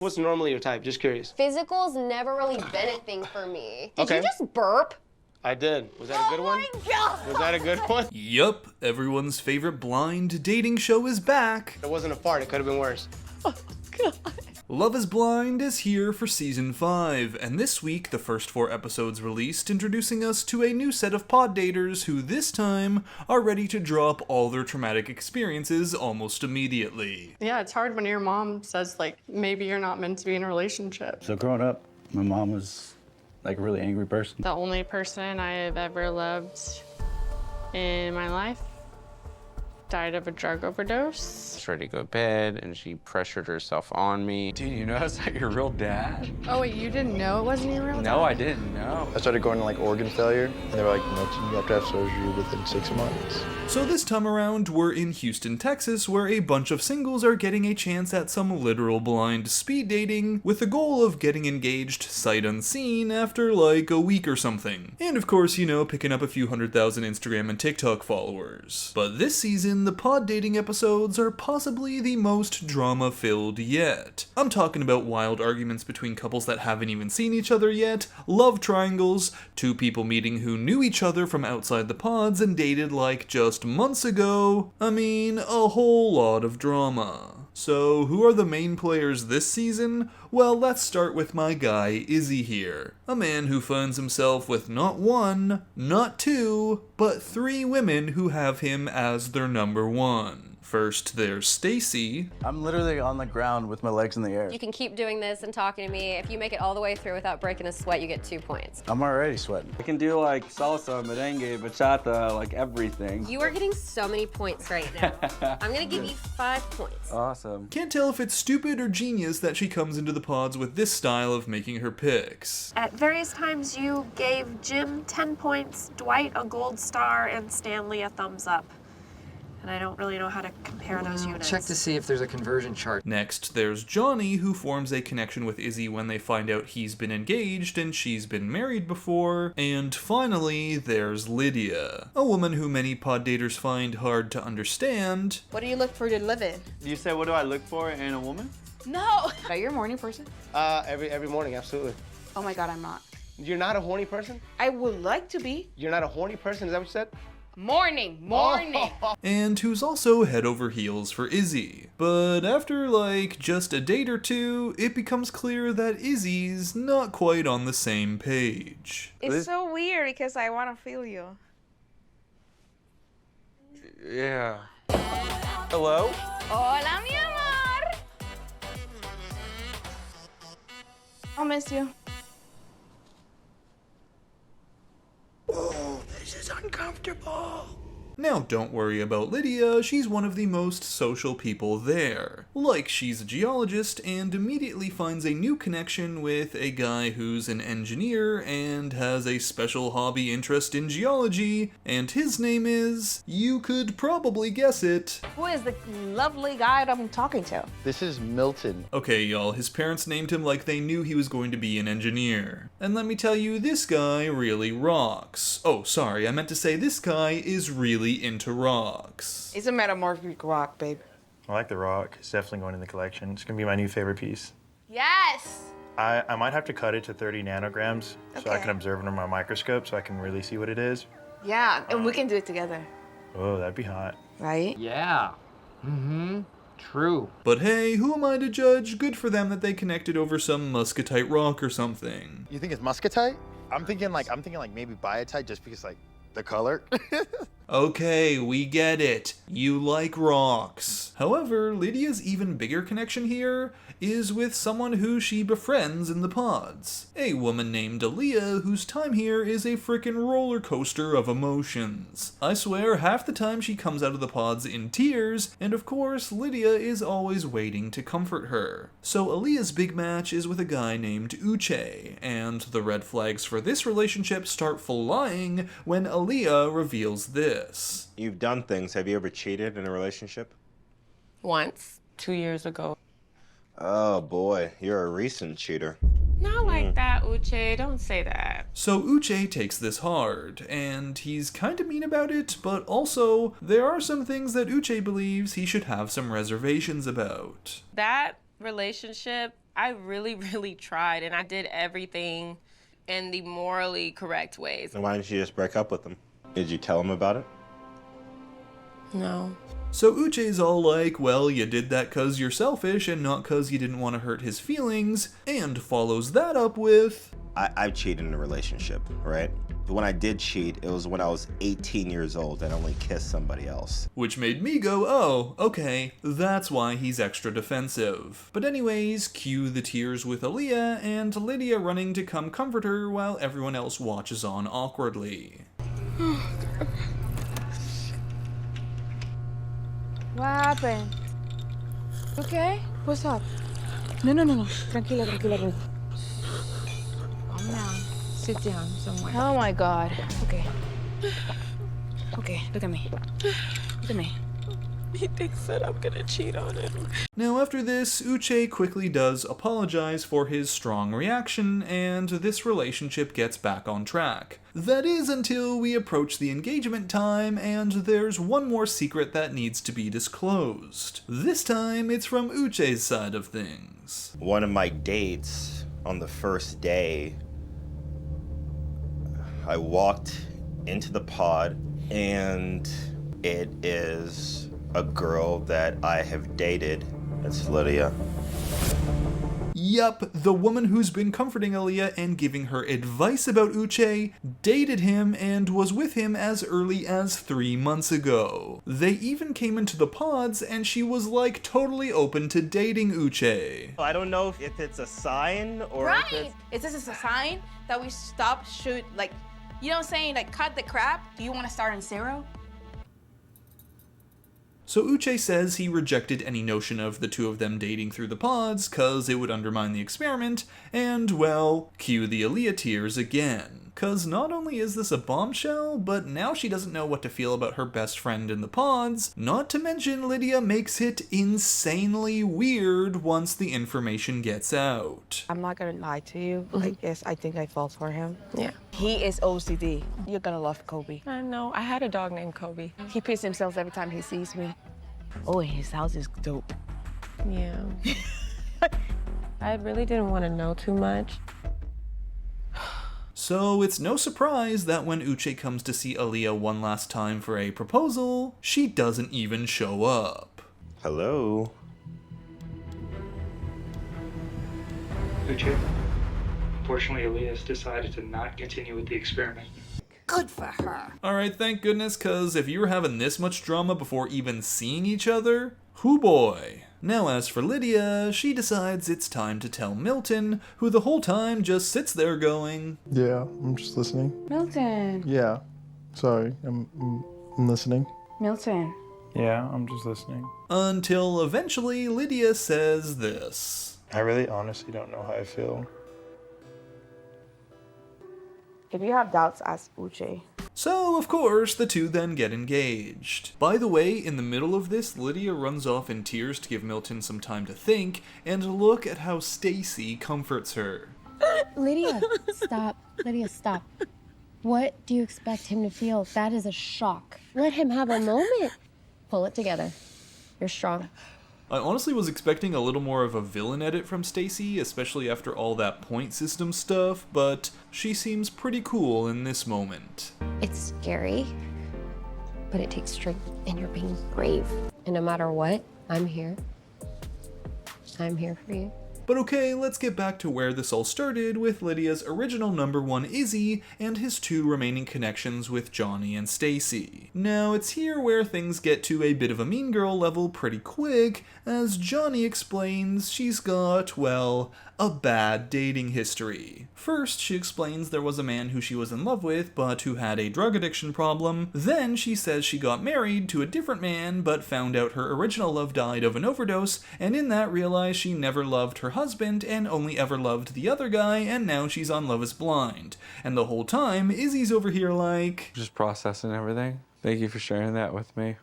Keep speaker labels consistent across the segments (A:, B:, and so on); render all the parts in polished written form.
A: What's normally your type? Just curious.
B: Physical's never really been a thing for me. Did
A: Okay.
B: you just burp?
A: I did. Was that a good one?
B: Oh my God!
A: Was that a good one?
C: Yup, everyone's favorite blind dating show is back.
A: It wasn't a fart. It could have been worse.
B: Oh, God.
C: Love is Blind is here for Season 5, and this week the first 4 episodes released, introducing us to a new set of pod daters who this time are ready to drop all their traumatic experiences almost immediately.
D: Yeah, it's hard when your mom says, like, maybe you're not meant to be in a relationship.
E: So growing up, my mom was like a really angry person.
D: The only person I have ever loved in my life died of a drug overdose.
F: I was ready to go to bed, and she pressured herself on me.
G: Dude, you know that's not your real dad?
D: Oh, wait, you didn't know it wasn't your real dad?
G: No, I didn't know.
H: I started going to like organ failure, and they were like, you have to have surgery within 6 months.
C: So this time around, we're in Houston, Texas, where a bunch of singles are getting a chance at some literal blind speed dating, with the goal of getting engaged sight unseen after like a week or something. And of course, you know, picking up a few 100,000 Instagram and TikTok followers. But this season, the pod dating episodes are possibly the most drama-filled yet. I'm talking about wild arguments between couples that haven't even seen each other yet, love triangles, 2 people meeting who knew each other from outside the pods and dated like just months ago. I mean, a whole lot of drama. So, who are the main players this season? Well, let's start with my guy, Izzy here. A man who finds himself with not 1, not 2, but 3 women who have him as their number 1. First, there's Stacy.
E: I'm literally on the ground with my legs in the air.
B: You can keep doing this and talking to me. If you make it all the way through without breaking a sweat, you get 2 points.
E: I'm already sweating.
I: I can do like salsa, merengue, bachata, like everything.
B: You are getting so many points right now. I'm gonna give you 5 points.
I: Awesome.
C: Can't tell if it's stupid or genius that she comes into the pods with this style of making her picks.
J: At various times, you gave Jim 10 points, Dwight a gold star, and Stanley a thumbs up. And I don't really know how to compare those units.
G: Check to see if there's a conversion chart.
C: Next, there's Johnny, who forms a connection with Izzy when they find out he's been engaged and she's been married before. And finally, there's Lydia, a woman who many pod daters find hard to understand.
K: What do you look for to live in?
I: You said, what do I look for in a woman?
K: No! Are you a morning person?
A: Every morning, absolutely.
K: Oh my God, I'm not.
A: You're not a horny person?
K: I would like to be.
A: You're not a horny person? Is that what you said?
K: Morning.
C: And who's also head over heels for Izzy. But after like just a date or 2, it becomes clear that Izzy's not quite on the same page.
K: It's so weird because I want to feel you.
F: Yeah.
I: Hello?
K: Hola, mi amor. I'll miss you.
A: Oh, this is uncomfortable.
C: Now don't worry about Lydia, she's one of the most social people there. Like, she's a geologist and immediately finds a new connection with a guy who's an engineer and has a special hobby interest in geology, and his name is, you could probably guess it.
K: Who is the lovely guy that I'm talking to?
H: This is Milton.
C: Okay, y'all, his parents named him like they knew he was going to be an engineer. And let me tell you, this guy really rocks. Oh, sorry, I meant to say this guy is really into rocks.
K: It's a metamorphic rock, babe.
H: I like the rock. It's definitely going in the collection. It's gonna be my new favorite piece.
K: Yes!
H: I might have to cut it to 30 nanograms so I
K: Okay.
H: can observe it under my microscope so I can really see what it is.
K: Yeah, and we can do it together.
H: Oh, that'd be hot.
K: Right?
G: Yeah. True.
C: But hey, who am I to judge? Good for them that they connected over some muscatite rock or something.
H: You think it's muscatite? I'm thinking like maybe biotite just because like the color.
C: Okay, we get it. You like rocks. However, Lydia's even bigger connection here is with someone who she befriends in the pods. A woman named Aaliyah whose time here is a frickin' roller coaster of emotions. I swear, half the time she comes out of the pods in tears, and of course, Lydia is always waiting to comfort her. So Aaliyah's big match is with a guy named Uche, and the red flags for this relationship start flying when Aaliyah reveals this.
L: You've done things. Have you ever cheated in a relationship?
B: Once.
K: 2 years ago.
L: Oh boy, you're a recent cheater.
D: Not like that, Uche. Don't say that.
C: So Uche takes this hard, and he's kinda mean about it, but also, there are some things that Uche believes he should have some reservations about.
D: That relationship
K: I really, really tried, and I did everything in the morally correct ways.
L: Then why didn't you just break up with him? Did you tell him about it?
K: No.
C: So Uche's all like, well, you did that 'cause you're selfish and not 'cause you didn't want to hurt his feelings, and follows that up with...
L: I've cheated in a relationship, right? But when I did cheat, it was when I was 18 years old and only kissed somebody else.
C: Which made me go, oh, okay, that's why he's extra defensive. But anyways, cue the tears with Aaliyah and Lydia running to come comfort her while everyone else watches on awkwardly.
K: What happened? Okay? What's up? No. Tranquila. Calm down. Sit down somewhere. Oh my God. Okay. Okay, look at me. Look at me. He thinks that I'm gonna cheat on him.
C: Now after this, Uche quickly does apologize for his strong reaction, and this relationship gets back on track. That is until we approach the engagement time, and there's one more secret that needs to be disclosed. This time, it's from Uche's side of things.
L: One of my dates, on the first day, I walked into the pod, and it is a girl that I have dated. It's Lydia.
C: Yup, the woman who's been comforting Aaliyah and giving her advice about Uche dated him and was with him as early as 3 months ago. They even came into the pods and she was like totally open to dating Uche.
L: I don't know if it's a sign or
K: Right!
L: if it's...
K: Is this a sign that we stop, shoot, like, you know what I'm saying? Like, cut the crap? Do you want to start in zero?
C: So Uche says he rejected any notion of the two of them dating through the pods cause it would undermine the experiment, and well, cue the Aaliyah tears again. Cause not only is this a bombshell, but now she doesn't know what to feel about her best friend in the pods, not to mention Lydia makes it insanely weird once the information gets out.
K: I'm not gonna lie to you. I guess I think I fall for him.
B: Yeah.
K: He is OCD. You're gonna love Kobe.
B: I know. I had a dog named Kobe.
K: He pisses himself every time he sees me. Oh, his house is dope.
B: Yeah. I really didn't want to know too much.
C: So it's no surprise that when Uche comes to see Aaliyah one last time for a proposal, she doesn't even show up.
L: Hello?
M: Uche, unfortunately, Aaliyah has decided to not continue with the experiment.
B: Good for her.
C: Alright, thank goodness, cause if you were having this much drama before even seeing each other, hoo boy. Now as for Lydia, she decides it's time to tell Milton, who the whole time just sits there going,
N: Yeah, I'm just listening.
K: Milton.
N: Yeah, sorry, I'm listening.
K: Milton.
E: Yeah, I'm just listening.
C: Until eventually Lydia says this.
N: I really honestly don't know how I feel.
K: If you have doubts, ask Uche.
C: So, of course, the two then get engaged. By the way, in the middle of this, Lydia runs off in tears to give Milton some time to think, and look at how Stacy comforts her.
O: Lydia, stop. Lydia, stop. What do you expect him to feel? That is a shock. Let him have a moment. Pull it together. You're strong.
C: I honestly was expecting a little more of a villain edit from Stacy, especially after all that point system stuff, but she seems pretty cool in this moment.
O: It's scary, but it takes strength, and you're being brave. And no matter what, I'm here. I'm here for you.
C: But okay, let's get back to where this all started with Lydia's original number one Izzy and his two remaining connections with Johnny and Stacy. Now it's here where things get to a bit of a mean girl level pretty quick, as Johnny explains she's got, well, a bad dating history. First, she explains there was a man who she was in love with, but who had a drug addiction problem. Then she says she got married to a different man, but found out her original love died of an overdose, and in that realized she never loved her husband and only ever loved the other guy, and now she's on Love is Blind. And the whole time, Izzy's over here like...
F: Just processing everything. Thank you for sharing that with me.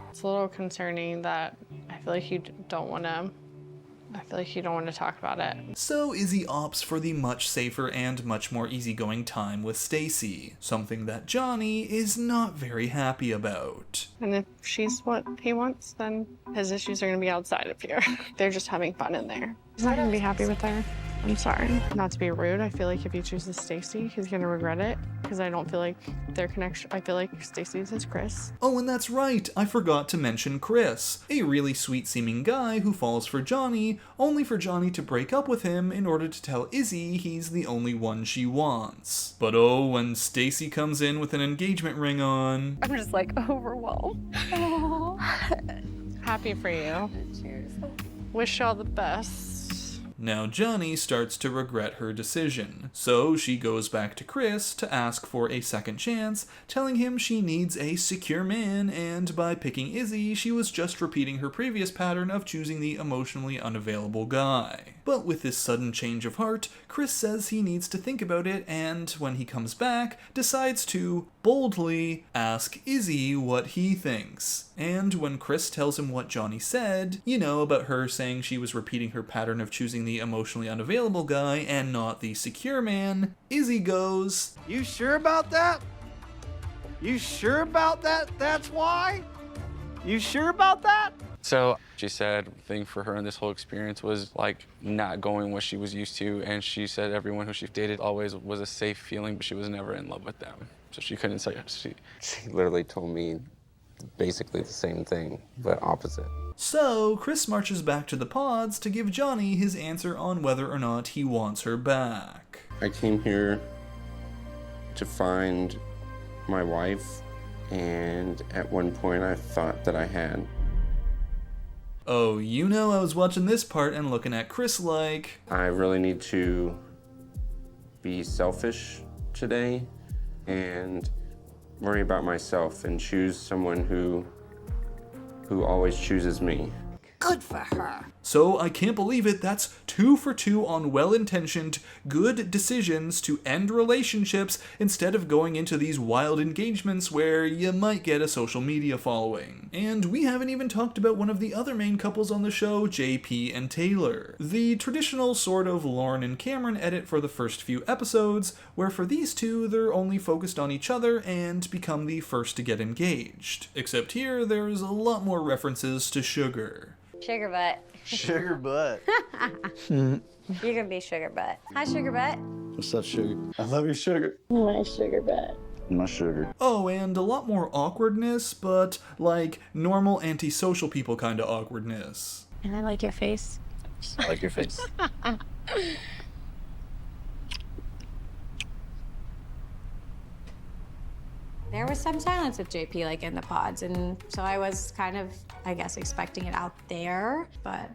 D: It's a little concerning that I feel like you don't want to I feel like you don't want to talk about it.
C: So Izzy opts for the much safer and much more easygoing time with Stacy, something that Johnny is not very happy about.
D: And if she's what he wants, then his issues are going to be outside of here. They're just having fun in there. He's not going to be happy with her. I'm sorry. Not to be rude, I feel like if he chooses Stacy, he's going to regret it, because I don't feel like their connection, I feel like Stacy's his Chris.
C: Oh, and that's right, I forgot to mention Chris, a really sweet-seeming guy who falls for Johnny, only for Johnny to break up with him in order to tell Izzy he's the only one she wants. But oh, when Stacy comes in with an engagement ring on...
B: I'm just like overwhelmed.
D: Happy for you.
B: Cheers.
D: Wish you all the best.
C: Now Johnny starts to regret her decision, so she goes back to Chris to ask for a second chance, telling him she needs a secure man, and by picking Izzy, she was just repeating her previous pattern of choosing the emotionally unavailable guy. But with this sudden change of heart, Chris says he needs to think about it, and when he comes back, decides to boldly ask Izzy what he thinks. And when Chris tells him what Johnny said, you know, about her saying she was repeating her pattern of choosing the emotionally unavailable guy and not the secure man, Izzy goes,
A: You sure about that? You sure about that? That's why? You sure about that?
F: So she said the thing for her in this whole experience was like not going what she was used to, and she said everyone who she dated always was a safe feeling, but she was never in love with them. So she couldn't say she literally told me basically the same thing, but opposite.
C: So Chris marches back to the pods to give Johnny his answer on whether or not he wants her back.
F: I came here to find my wife, and at one point I thought that I had.
C: Oh, you know, I was watching this part and looking at Chris like...
F: I really need to be selfish today and worry about myself and choose someone who always chooses me.
B: Good for her.
C: So I can't believe it, that's 2 for 2 on well-intentioned, good decisions to end relationships instead of going into these wild engagements where you might get a social media following. And we haven't even talked about one of the other main couples on the show, JP and Taylor. The traditional sort of Lauren and Cameron edit for the first few episodes, where for these two, they're only focused on each other and become the first to get engaged. Except here, there's a lot more references to sugar.
B: Sugar butt.
H: Sugar butt.
B: You can be sugar butt. Hi, sugar butt.
E: What's up, sugar? I love you, sugar.
O: My sugar butt.
E: My sugar.
C: Oh, and a lot more awkwardness, but like normal antisocial people kind of awkwardness.
K: And I like your face.
E: I like your face.
K: There was some silence with JP, like, in the pods, and so I was kind of, I guess, expecting it out there, but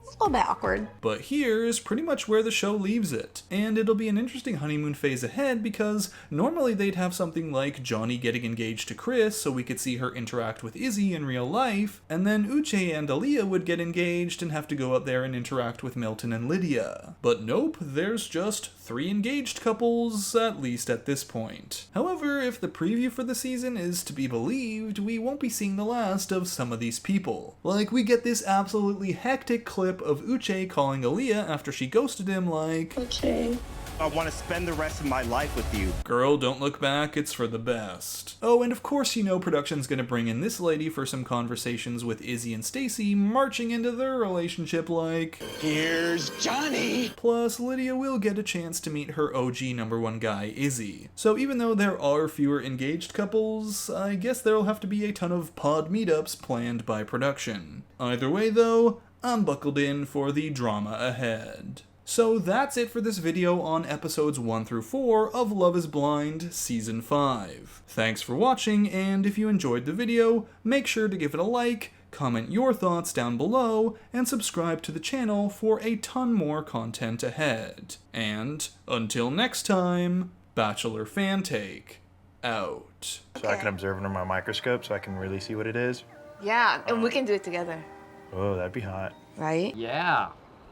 K: it's a little bit awkward.
C: But here is pretty much where the show leaves it. And it'll be an interesting honeymoon phase ahead because normally they'd have something like Johnny getting engaged to Chris so we could see her interact with Izzy in real life, and then Uche and Aaliyah would get engaged and have to go out there and interact with Milton and Lydia. But nope, there's just 3 engaged couples, at least at this point. However, if the preview for the season is to be believed, we won't be seeing the last of some of these people. Like, we get this absolutely hectic clip of Uche calling Aaliyah after she ghosted him like,
O: Uche.
L: I want to spend the rest of my life with you.
C: Girl, don't look back, it's for the best. Oh, and of course you know production's gonna bring in this lady for some conversations with Izzy and Stacy, marching into their relationship like,
A: Here's Johnny.
C: Plus, Lydia will get a chance to meet her OG #1 guy, Izzy. So even though there are fewer engaged couples, I guess there'll have to be a ton of pod meetups planned by production. Either way though, I'm buckled in for the drama ahead. So that's it for this video on episodes 1 through 4 of Love is Blind Season 5. Thanks for watching, and if you enjoyed the video, make sure to give it a like, comment your thoughts down below, and subscribe to the channel for a ton more content ahead. And until next time, Bachelor Fantake out.
N: So I can observe under my microscope so I can really see what it is?
K: Yeah, and we can do it together.
N: Oh, that'd be hot.
K: Right?
G: Yeah.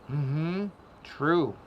G: Mm-hmm. True.